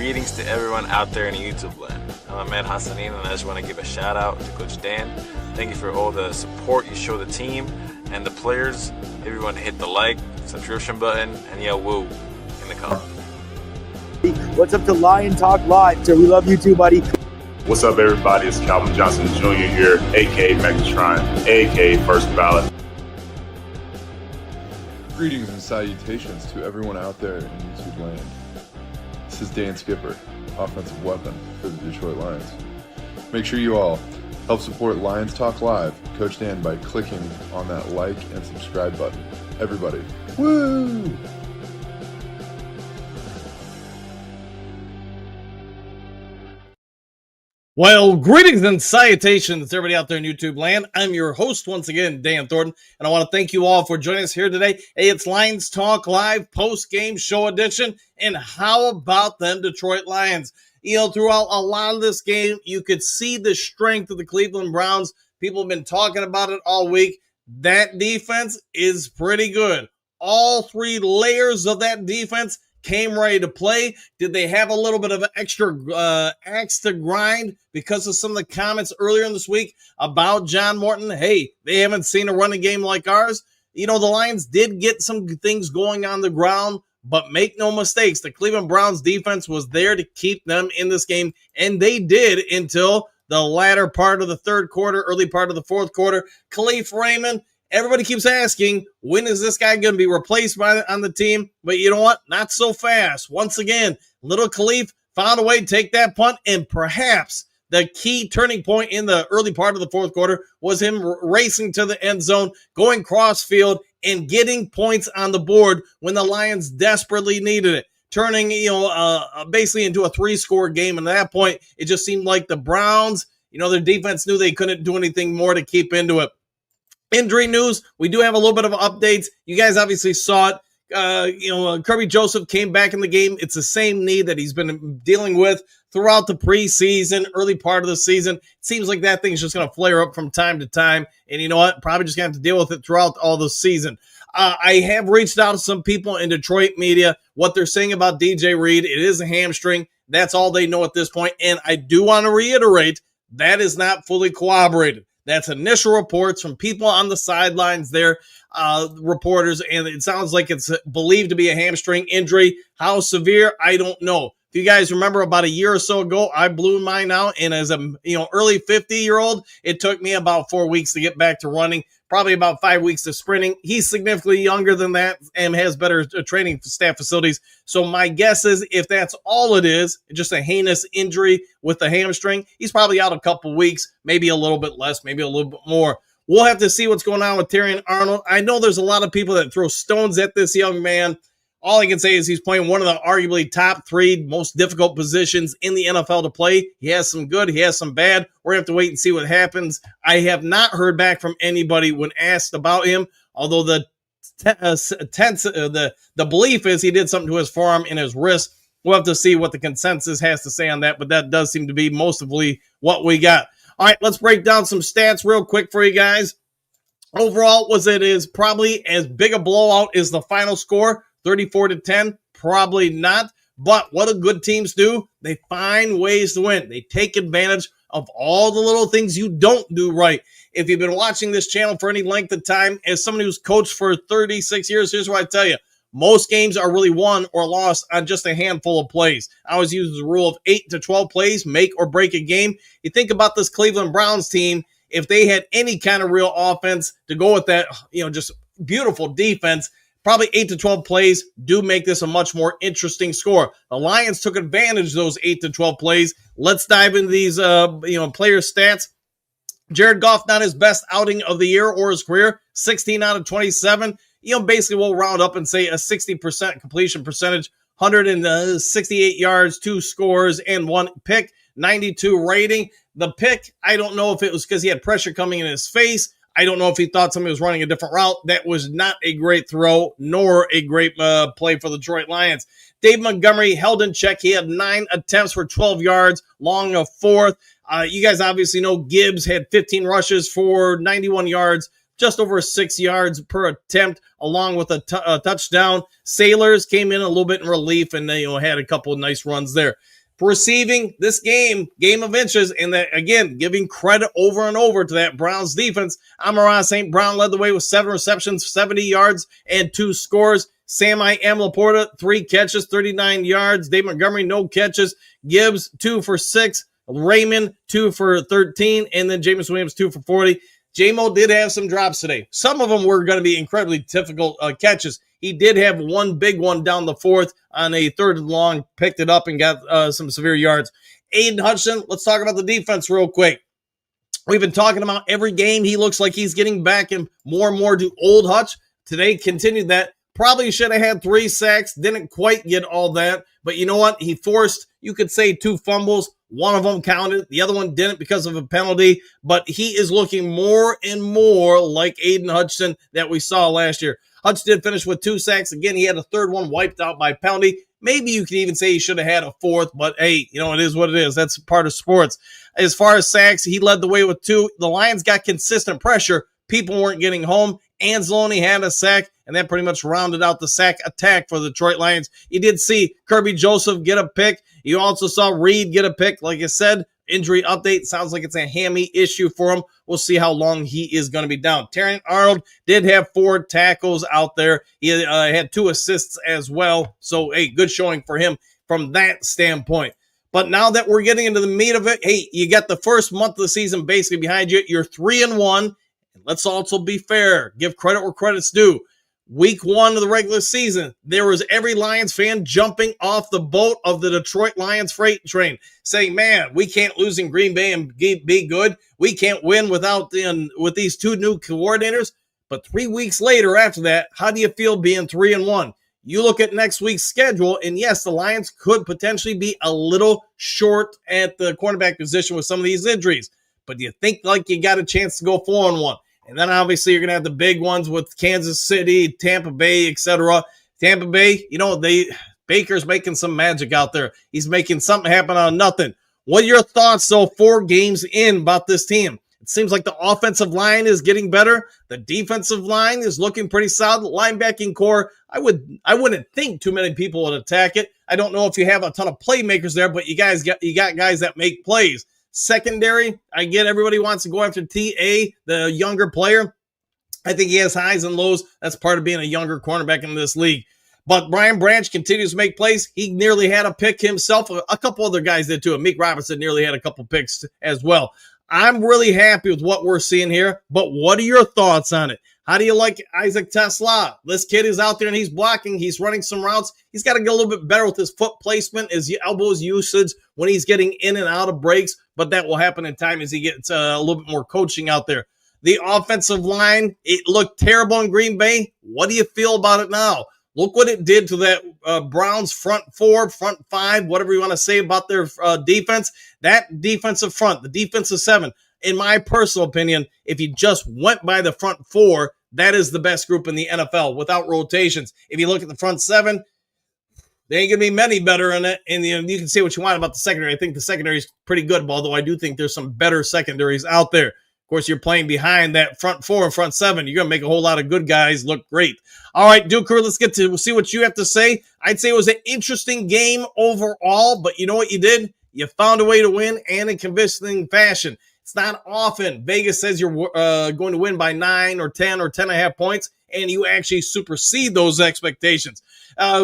Greetings to everyone out there in the YouTube land. I'm Ahmed Hassanin, and I just want to give a shout out to Coach Dan. Thank you for all the support you show the team and the players. Everyone hit the like, subscription button, and yell woo in the comments. What's up to Lion Talk Live? So we love you too, buddy. What's up, everybody? It's Calvin Johnson Jr. here, a.k.a. Megatron, a.k.a. First Ballot. Greetings and salutations to everyone out there in YouTube land. This is Dan Skipper, offensive weapon for the Detroit Lions. Make sure you all help support Lions Talk Live, Coach Dan, by clicking on that like and subscribe button. Everybody, woo! Well, greetings and salutations to everybody out there in YouTube land. I'm your host once again, Dan Thornton, and I want to thank you all for joining us here today. Hey, it's Lions Talk Live post-game show edition, and how about them Detroit Lions? You know, throughout a lot of this game, you could see the strength of the Cleveland Browns. People have been talking about it all week. That defense is pretty good. All three layers of that defense came ready to play. Did they have a little bit of an extra axe to grind because of some of the comments earlier in this week about John Morton? Hey, they haven't seen a running game like ours. You know, the Lions did get some things going on the ground, but make no mistakes, the Cleveland Browns defense was there to keep them in this game, and they did until the latter part of the third quarter, early part of the fourth quarter. Khalif Raymond, everybody keeps asking, when is this guy going to be replaced on the team? But you know what? Not so fast. Once again, little Khalif found a way to take that punt, and perhaps the key turning point in the early part of the fourth quarter was him racing to the end zone, going cross field, and getting points on the board when the Lions desperately needed it, turning basically into a three-score game. And at that point, it just seemed like the Browns, their defense knew they couldn't do anything more to keep into it. Injury news, we do have a little bit of updates. You guys obviously saw it. Kirby Joseph came back in the game. It's the same knee that he's been dealing with throughout the preseason, early part of the season. It seems like that thing's just going to flare up from time to time. And you know what? Probably just going to have to deal with it throughout all the season. I have reached out to some people in Detroit media, what they're saying about DJ Reed. It is a hamstring. That's all they know at this point. And I do want to reiterate, that is not fully corroborated. That's initial reports from people on the sidelines there, reporters, and it sounds like it's believed to be a hamstring injury. How severe, I don't know. If you guys remember about a year or so ago, I blew mine out, and as a early 50-year-old, it took me about 4 weeks to get back to running, probably about 5 weeks to sprinting. He's significantly younger than that and has better training staff facilities. So my guess is if that's all it is, just a heinous injury with the hamstring, he's probably out a couple weeks, maybe a little bit less, maybe a little bit more. We'll have to see what's going on with Terrion Arnold. I know there's a lot of people that throw stones at this young man. All I can say is he's playing one of the arguably top three most difficult positions in the NFL to play. He has some good, he has some bad. We're going to have to wait and see what happens. I have not heard back from anybody when asked about him, although the belief is he did something to his forearm and his wrist. We'll have to see what the consensus has to say on that, but that does seem to be mostly what we got. All right, let's break down some stats real quick for you guys. Overall, it is probably as big a blowout as the final score, 34-10, probably not. But what do good teams do? They find ways to win. They take advantage of all the little things you don't do right. If you've been watching this channel for any length of time, as someone who's coached for 36 years, here's what I tell you. Most games are really won or lost on just a handful of plays. I always use the rule of 8 to 12 plays, make or break a game. You think about this Cleveland Browns team, if they had any kind of real offense to go with that, just beautiful defense, probably 8 to 12 plays do make this a much more interesting score. The Lions took advantage of those 8 to 12 plays. Let's dive into these, player stats. Jared Goff, not his best outing of the year or his career, 16 out of 27. Basically we'll round up and say a 60% completion percentage, 168 yards, 2 scores, and 1 pick, 92 rating. The pick, I don't know if it was because he had pressure coming in his face. I don't know if he thought somebody was running a different route. That was not a great throw, nor a great play for the Detroit Lions. Dave Montgomery held in check. He had 9 attempts for 12 yards, long of 4th. You guys obviously know Gibbs had 15 rushes for 91 yards, just over 6 yards per attempt, along with a touchdown. Sailors came in a little bit in relief, and they had a couple of nice runs there. for receiving this game of inches, and that, again, giving credit over and over to that Browns defense. Amon-Ra St. Brown led the way with 7 receptions, 70 yards, and 2 scores. Sammy Laporta, 3 catches, 39 yards. Dave Montgomery, no catches. Gibbs, 2 for 6. Raymond, 2 for 13. And then Jameson Williams, 2 for 40. J-Mo did have some drops today. Some of them were going to be incredibly difficult catches. He did have one big one down the 4th on a 3rd and long, picked it up and got some severe yards. Aiden Hutchinson, let's talk about the defense real quick. We've been talking about every game. He looks like he's getting back and more to old Hutch. Today continued that. Probably should have had 3 sacks. Didn't quite get all that. But you know what? He forced, you could say, 2 fumbles. One of them counted. The other one didn't because of a penalty. But he is looking more and more like Aiden Hutchinson that we saw last year. Hutch did finish with 2 sacks. Again, he had a 3rd one wiped out by penalty. Maybe you could even say he should have had a 4th, but hey, you know, it is what it is. That's part of sports. As far as sacks, he led the way with 2. The Lions got consistent pressure. People weren't getting home. Anzalone had a sack, and that pretty much rounded out the sack attack for the Detroit Lions. You did see Kirby Joseph get a pick. You also saw Reed get a pick. Like I said, injury update. Sounds like it's a hammy issue for him. We'll see how long he is going to be down. Terrion Arnold did have 4 tackles out there. He had 2 assists as well. So, hey, good showing for him from that standpoint. But now that we're getting into the meat of it, hey, you got the first month of the season basically behind you. You're 3-1. Let's also be fair. Give credit where credit's due. Week 1 of the regular season, there was every Lions fan jumping off the boat of the Detroit Lions freight train, saying, man, we can't lose in Green Bay and be good. We can't win with these 2 new coordinators. But 3 weeks later after that, how do you feel being 3-1? You look at next week's schedule, and yes, the Lions could potentially be a little short at the cornerback position with some of these injuries. But do you think like you got a chance to go 4-1? And then obviously you're going to have the big ones with Kansas City, Tampa Bay, etc. Tampa Bay, you know, Baker's making some magic out there. He's making something happen out of nothing. What are your thoughts, though, 4 games in about this team? It seems like the offensive line is getting better. The defensive line is looking pretty solid. Linebacking core, I wouldn't think too many people would attack it. I don't know if you have a ton of playmakers there, but you got guys that make plays. Secondary, I get everybody wants to go after T.A., the younger player. I think he has highs and lows. That's part of being a younger cornerback in this league. But Brian Branch continues to make plays. He nearly had a pick himself. A couple other guys did too. Meek Robinson nearly had a couple picks as well. I'm really happy with what we're seeing here, but what are your thoughts on it? How do you like Isaac Tesla? This kid is out there and he's blocking. He's running some routes. He's got to get a little bit better with his foot placement, his elbows usage when he's getting in and out of breaks, but that will happen in time as he gets a little bit more coaching out there. The offensive line, it looked terrible in Green Bay. What do you feel about it now? Look what it did to that Browns front 4, front 5, whatever you want to say about their defense. That defensive front, the defensive 7, in my personal opinion, if you just went by the front 4, that is the best group in the NFL without rotations. If you look at the front 7, there ain't going to be many better in it. And you can say what you want about the secondary. I think the secondary is pretty good, although I do think there's some better secondaries out there. Of course, you're playing behind that front 4 and front 7. You're going to make a whole lot of good guys look great. All right, Duke Crew, let's get to see what you have to say. I'd say it was an interesting game overall, but you know what you did? You found a way to win and in convincing fashion. It's not often Vegas says you're going to win by 9 or 10 or 10.5 points, and you actually supersede those expectations.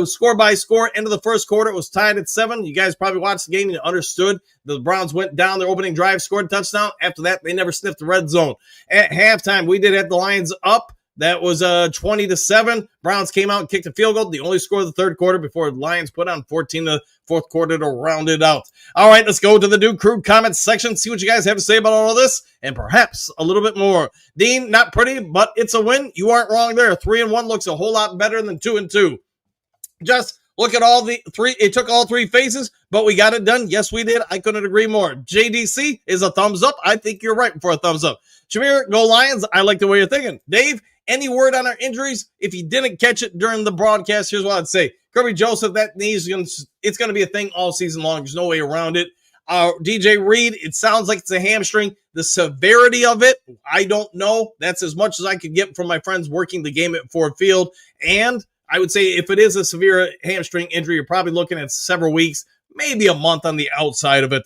Score by score, end of the first quarter, it was tied at 7. You guys probably watched the game and you understood. The Browns went down their opening drive, scored a touchdown. After that, they never sniffed the red zone. At halftime, we did have the Lions up. That was 20-7. Browns came out and kicked a field goal. The only score of the third quarter before the Lions put on 14 the fourth quarter to round it out. All right, let's go to the Duke Crew comments section, see what you guys have to say about all of this, and perhaps a little bit more. Dean, not pretty, but it's a win. You aren't wrong there. 3-1 looks a whole lot better than 2-2. Just look at all the 3. It took all 3 phases, but we got it done. Yes, we did. I couldn't agree more. JDC is a thumbs up. I think you're right for a thumbs up. Shamir, go Lions. I like the way you're thinking. Dave, any word on our injuries? If you didn't catch it during the broadcast, here's what I'd say. Kirby Joseph, that knee it's going to be a thing all season long. There's no way around it. DJ Reed, it sounds like it's a hamstring. The severity of it, I don't know. That's as much as I could get from my friends working the game at Ford Field. And I would say if it is a severe hamstring injury, you're probably looking at several weeks, maybe a month on the outside of it.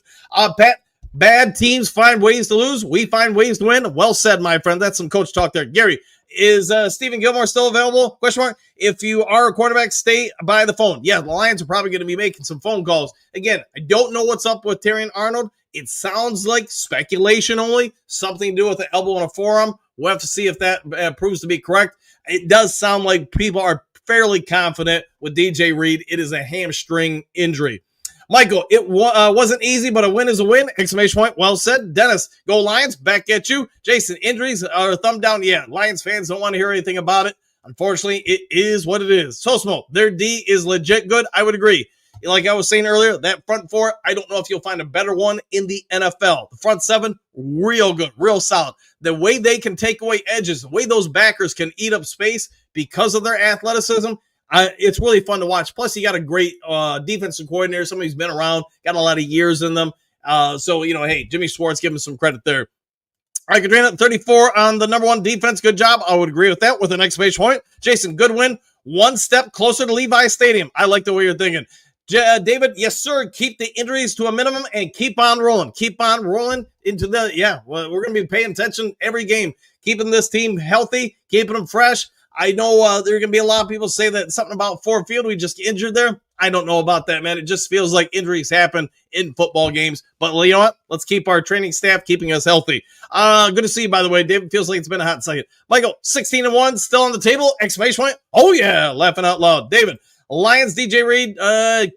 Pat, bad teams find ways to lose. We find ways to win. Well said, my friend. That's some coach talk there. Gary, is Stephen Gilmore still available? Question mark. If you are a quarterback, stay by the phone. Yeah, the Lions are probably going to be making some phone calls. Again, I don't know what's up with Terrion Arnold. It sounds like speculation only, something to do with the elbow and a forearm. We'll have to see if that proves to be correct. It does sound like people are fairly confident with DJ Reed. It is a hamstring injury. Michael, it wasn't easy, but a win is a win. Exclamation point. Well said. Dennis, go Lions. Back at you. Jason, injuries are thumb down. Yeah, Lions fans don't want to hear anything about it. Unfortunately, it is what it is. Sosmo, their D is legit good. I would agree. Like I was saying earlier, that front four, I don't know if you'll find a better one in the NFL. The front seven, real good, real solid. The way they can take away edges, the way those backers can eat up space because of their athleticism, it's really fun to watch. Plus, you got a great defensive coordinator, somebody who's been around, got a lot of years in them. So, hey, Jimmy Schwartz, give him some credit there. All right, Katrina, 34 on the number one defense. Good job. I would agree with that with an exclamation point. Jason, good win. One step closer to Levi Stadium. I like the way you're thinking. David, yes, sir. Keep the injuries to a minimum and keep on rolling. Keep on rolling into we're going to be paying attention every game, keeping this team healthy, keeping them fresh. I know there are going to be a lot of people say that something about Ford Field, we just injured there. I don't know about that, man. It just feels like injuries happen in football games. But you know what? Let's keep our training staff keeping us healthy. Good to see you, by the way. David, feels like it's been a hot second. Michael, 16-1, still on the table? Exclamation point. Oh, yeah, laughing out loud. David, Lions DJ Reed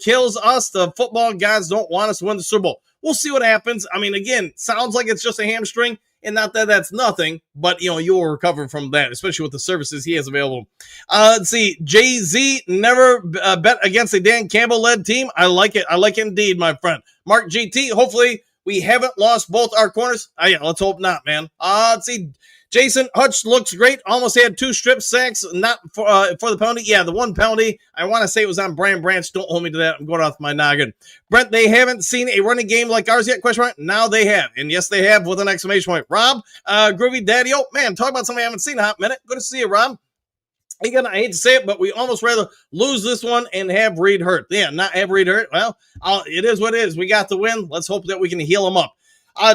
kills us. The football guys don't want us to win the Super Bowl. We'll see what happens. I mean, again, sounds like it's just a hamstring. And not that that's nothing, but, you'll recover from that, especially with the services he has available. Let's see. Jay-Z never bet against a Dan Campbell-led team. I like it. I like it indeed, my friend. Mark GT, hopefully we haven't lost both our corners. Yeah, let's hope not, man. Let's see. Jason Hutch looks great. Almost had 2 strip sacks, not for the penalty. Yeah, the one penalty, I want to say it was on Brian Branch. Don't hold me to that. I'm going off my noggin. Brent, they haven't seen a running game like ours yet? Question mark. Now they have. And yes, they have with an exclamation point. Rob, Groovy Daddy. Oh, man, talk about somebody I haven't seen in a hot minute. Good to see you, Rob. Again, I hate to say it, but we almost rather lose this one and have Reed hurt. Yeah, not have Reed hurt. Well, it is what it is. We got the win. Let's hope that we can heal him up.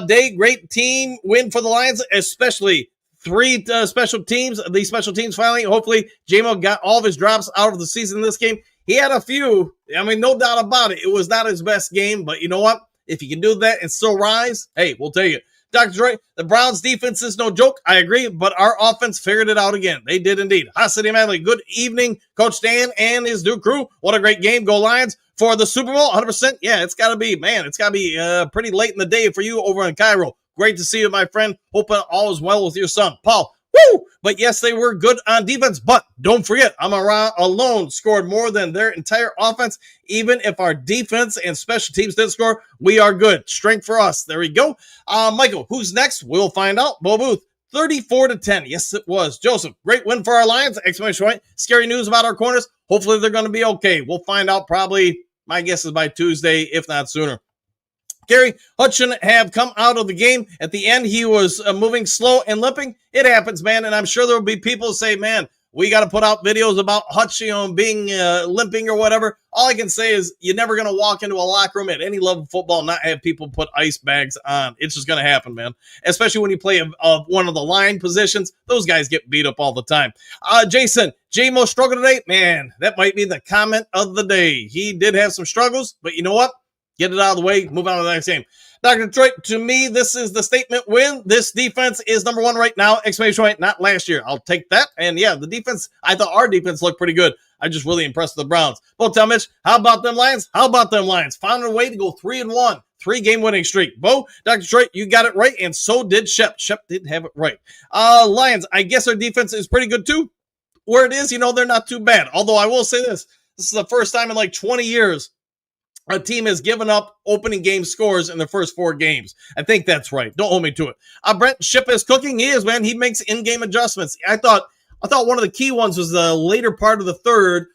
Day, great team win for the Lions, especially 3 special teams. These special teams finally, hopefully, J-Mo got all of his drops out of the season in this game. He had a few. I mean, no doubt about it. It was not his best game, but you know what? If you can do that and still rise, hey, we'll take it. Dr. Dre, the Browns defense is no joke. I agree, but our offense figured it out again. They did indeed. Hot City Manley, good evening, Coach Dan and his new crew. What a great game. Go Lions for the Super Bowl. 100%. Yeah, it's got to be, man. It's got to be pretty late in the day for you over in Cairo. Great to see you, my friend. Hope all is well with your son, Paul. Woo! But yes, they were good on defense. But don't forget, Amon-Ra alone scored more than their entire offense. Even if our defense and special teams didn't score, we are good. Strength for us. There we go. Michael, who's next? We'll find out. Bo Booth, 34-10. Yes, it was. Joseph, great win for our Lions. Exclamation point. Scary news about our corners. Hopefully they're going to be okay. We'll find out probably, my guess is by Tuesday, if not sooner. Gary, Hutch shouldn't have come out of the game. At the end, he was moving slow and limping. It happens, man, and I'm sure there will be people who say, man, we got to put out videos about Hutch, being limping or whatever. All I can say is you're never going to walk into a locker room at any level of football and not have people put ice bags on. It's just going to happen, man, especially when you play one of the line positions. Those guys get beat up all the time. Jason, J-Mo struggled today. Man, that might be the comment of the day. He did have some struggles, but you know what? Get it out of the way. Move on to the next game. Dr. Detroit, to me, this is the statement win. This defense is number one right now. Exclamation point, not last year. I'll take that. And yeah, the defense, I thought our defense looked pretty good. I'm just really impressed with the Browns. Bo, tell Mitch, how about them Lions? How about them Lions? Found a way to go 3-1. 3-game winning streak. Bo, Dr. Detroit, you got it right. And so did Shep. Shep didn't have it right. Lions, I guess our defense is pretty good too. Where it is, they're not too bad. Although I will say this. This is the first time in like 20 years a team has given up opening game scores in the first 4 games. I think that's right. Don't hold me to it. Brent, Ship is cooking. He is, man. He makes in-game adjustments. I thought one of the key ones was the later part of the third,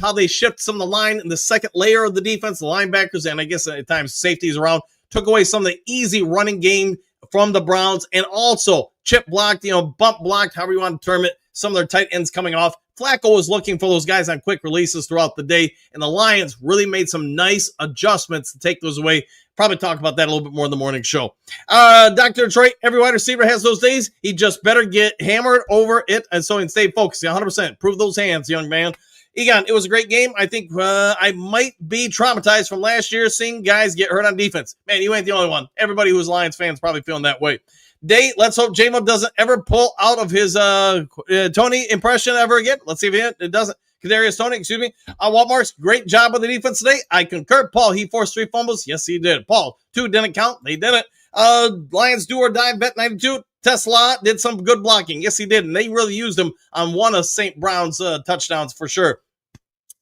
how they shift some of the line in the second layer of the defense, the linebackers, and I guess at times safeties around, took away some of the easy running game from the Browns, and also chip blocked, bump blocked, however you want to term it, some of their tight ends coming off. Flacco was looking for those guys on quick releases throughout the day, and the Lions really made some nice adjustments to take those away. Probably talk about that a little bit more in the morning show. Dr. Detroit, every wide receiver has those days. He just better get hammered over it, and so he can stay focused. 100%. Prove those hands, young man. Egon, it was a great game. I think I might be traumatized from last year seeing guys get hurt on defense. Man, you ain't the only one. Everybody who's Lions fans probably feeling that way. Day, let's hope J-Mo doesn't ever pull out of his Tony impression ever again. Let's see if it doesn't. Kadarius Toney, excuse me. Walmart's great job with the defense today. I concur. Paul, he forced 3 fumbles. Yes, he did. Paul, 2 didn't count. They didn't. Lions do or die, bet 92. Tesla did some good blocking. Yes, he did. And they really used him on one of St. Brown's touchdowns for sure.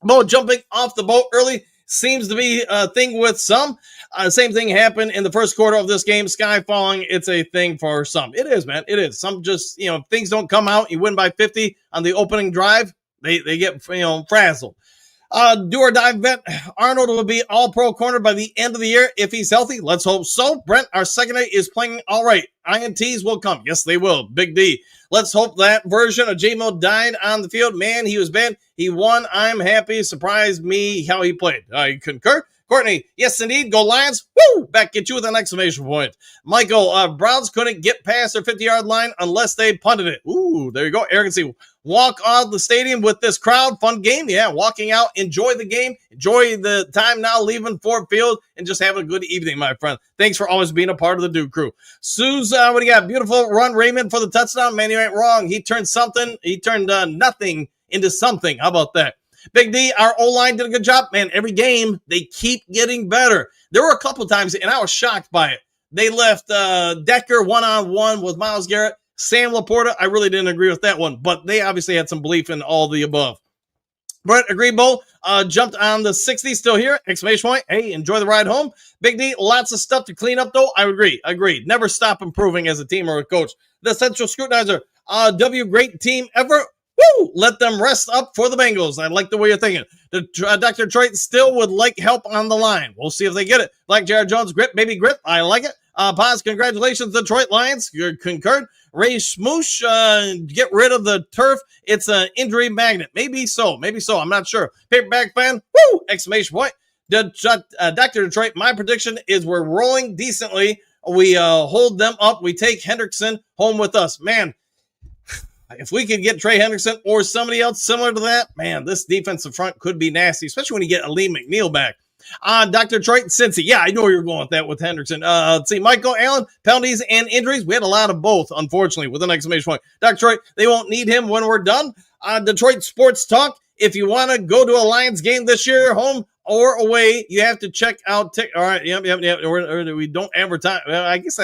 Bo jumping off the boat early seems to be a thing with some. Same thing happened in the first quarter of this game. Sky falling, it's a thing for some. It is, man. It is. Some just, if things don't come out, you win by 50 on the opening drive, they get, frazzled. Do or die vet. Arnold will be all pro corner by the end of the year if he's healthy. Let's hope so. Brent, our secondary is playing all right. INTs will come. Yes, they will. Big D. Let's hope that version of J-Mo died on the field. Man, he was bad. He won. I'm happy. Surprised me how he played. I concur. Courtney, yes, indeed. Go Lions. Woo! Back at you with an exclamation point. Michael, Browns couldn't get past their 50-yard line unless they punted it. Ooh, there you go. Arrogancy. Walk out the stadium with this crowd. Fun game. Yeah, walking out. Enjoy the game. Enjoy the time now leaving Ford Field and just have a good evening, my friend. Thanks for always being a part of the Duke crew. Suze, what do you got? Beautiful run, Raymond, for the touchdown. Man, you ain't wrong. He turned nothing into something. How about that? Big D, our O-line did a good job. Man, every game, they keep getting better. There were a couple times, and I was shocked by it. They left Decker one-on-one with Myles Garrett. Sam Laporta, I really didn't agree with that one, but they obviously had some belief in all the above. Brett, agree, Bo. Jumped on the 60, still here. Exclamation point. Hey, enjoy the ride home. Big D, lots of stuff to clean up, though. I agree. Agreed. Never stop improving as a team or a coach. The Central Scrutinizer. W, great team ever. Woo! Let them rest up for the Bengals. I like the way you're thinking. Dr. Detroit still would like help on the line. We'll see if they get it. Like Jared Jones, grit, baby grit. I like it. Paz, congratulations, Detroit Lions. You're concurred. Ray Smoosh, get rid of the turf. It's an injury magnet. Maybe so. I'm not sure. Paperback fan, woo! Exclamation point. Dr. Detroit, my prediction is we're rolling decently. We hold them up. We take Hendrickson home with us. Man, if we could get Trey Hendrickson or somebody else similar to that, man, this defensive front could be nasty, especially when you get Ali McNeil back. Dr. Detroit, Cincy. Yeah, I know you're going with that with Hendrickson. Let's see, Michael Allen, penalties and injuries. We had a lot of both, unfortunately, with an exclamation point. Dr. Detroit, they won't need him when we're done. Detroit Sports Talk. If you want to go to a Lions game this year, home or away, you have to check out all right, yep. We don't advertise. Well, I guess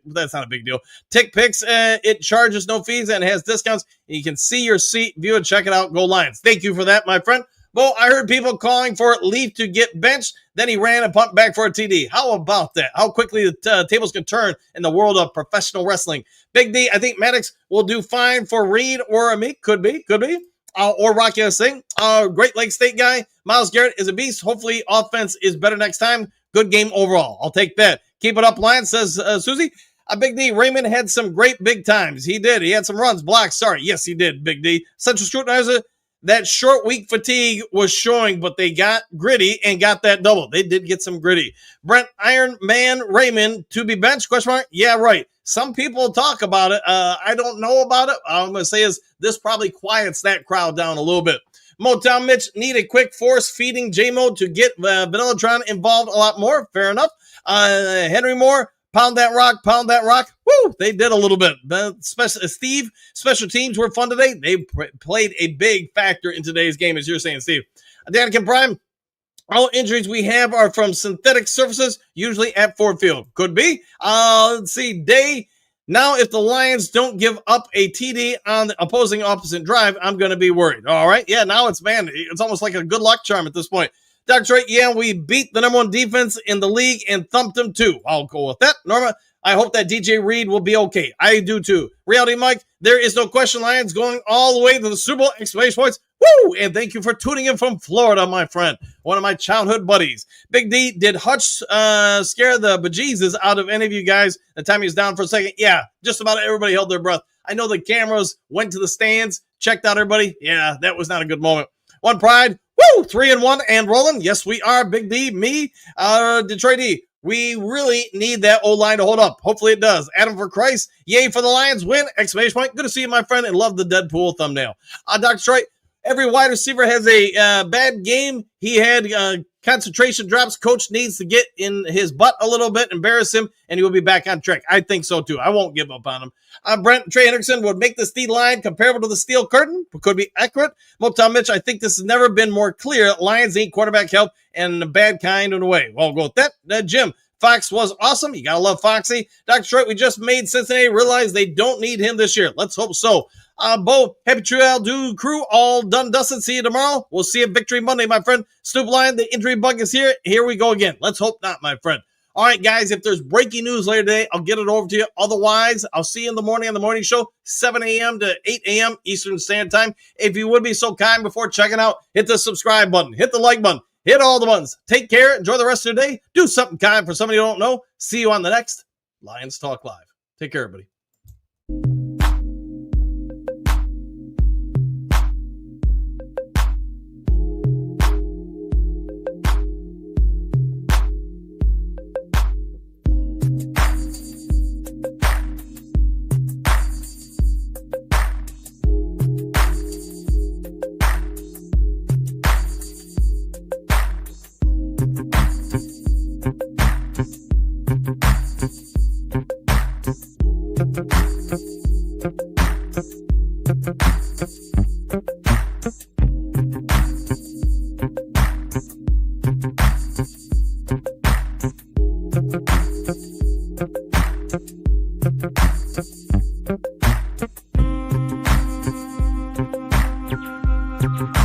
that's not a big deal. Tick Picks, it charges no fees and has discounts. You can see your seat, view it, check it out. Go Lions. Thank you for that, my friend. Bo, I heard people calling for Leaf to get benched. Then he ran and pumped back for a TD. How about that? How quickly the tables can turn in the world of professional wrestling. Big D, I think Maddox will do fine for Reed or Amik. Could be. Or Rocky Singh. Great Lake State guy. Myles Garrett is a beast. Hopefully offense is better next time. Good game overall. I'll take that. Keep it up, Lions, says Susie. Big D, Raymond had some great big times. He did. He had some runs. Blocks. Sorry. Yes, he did, Big D. Central Scrutinizer. That short week fatigue was showing, but they got gritty and got that double. They did get some gritty. Brent Iron Man Raymond to be benched? Question mark. Yeah, right. Some people talk about it. I don't know about it. All I'm going to say is this probably quiets that crowd down a little bit. Motown Mitch need a quick force feeding J-Mo to get Vanillatron involved a lot more. Fair enough. Henry Moore. Pound that rock. Woo! They did a little bit. Steve, special teams were fun today. They played a big factor in today's game, as you're saying, Steve. Danica Prime, all injuries we have are from synthetic surfaces, usually at Ford Field. Could be. Let's see. Day. Now, if the Lions don't give up a TD on the opposing opposite drive, I'm going to be worried. All right. Yeah, now it's almost like a good luck charm at this point. Dr. Trey, yeah, we beat the number one defense in the league and thumped them too. I'll go with that. Norma, I hope that DJ Reed will be okay. I do too. Reality Mike, there is no question Lions going all the way to the Super Bowl. Exclamation points. Woo! And thank you for tuning in from Florida, my friend. One of my childhood buddies. Big D, did Hutch scare the bejesus out of any of you guys the time he was down for a second? Yeah, just about everybody held their breath. I know the cameras went to the stands, checked out everybody. Yeah, that was not a good moment. One Pride. Woo! 3-1 and rolling. Yes, we are. Big D, me, Detroit D. We really need that O-line to hold up. Hopefully it does. Adam for Christ. Yay for the Lions. Win! Exclamation point. Good to see you, my friend, and love the Deadpool thumbnail. Dr. Detroit, every wide receiver has a bad game. He had concentration drops. Coach needs to get in his butt a little bit, embarrass him, and he will be back on track. I think so, too. I won't give up on him. Brent Trey Hendrickson would make the steel line comparable to the steel curtain, but could be accurate. Motown Mitch, I think this has never been more clear. Lions need quarterback help and the bad kind in a way. Well, I'll go with that. Jim, Fox was awesome. You got to love Foxy. Dr. Detroit, we just made Cincinnati realize they don't need him this year. Let's hope so. Bo, happy trail, do crew, all done, dusted. See you tomorrow. We'll see you Victory Monday, my friend. Snoop Lion, the injury bug is here. Here we go again. Let's hope not, my friend. All right, guys, if there's breaking news later today, I'll get it over to you. Otherwise, I'll see you in the morning on the morning show, 7 a.m. to 8 a.m. Eastern Standard Time. If you would be so kind before checking out, hit the subscribe button, hit the like button, hit all the buttons. Take care. Enjoy the rest of your day. Do something kind for somebody you don't know. See you on the next Lions Talk Live. Take care, everybody. Thank you.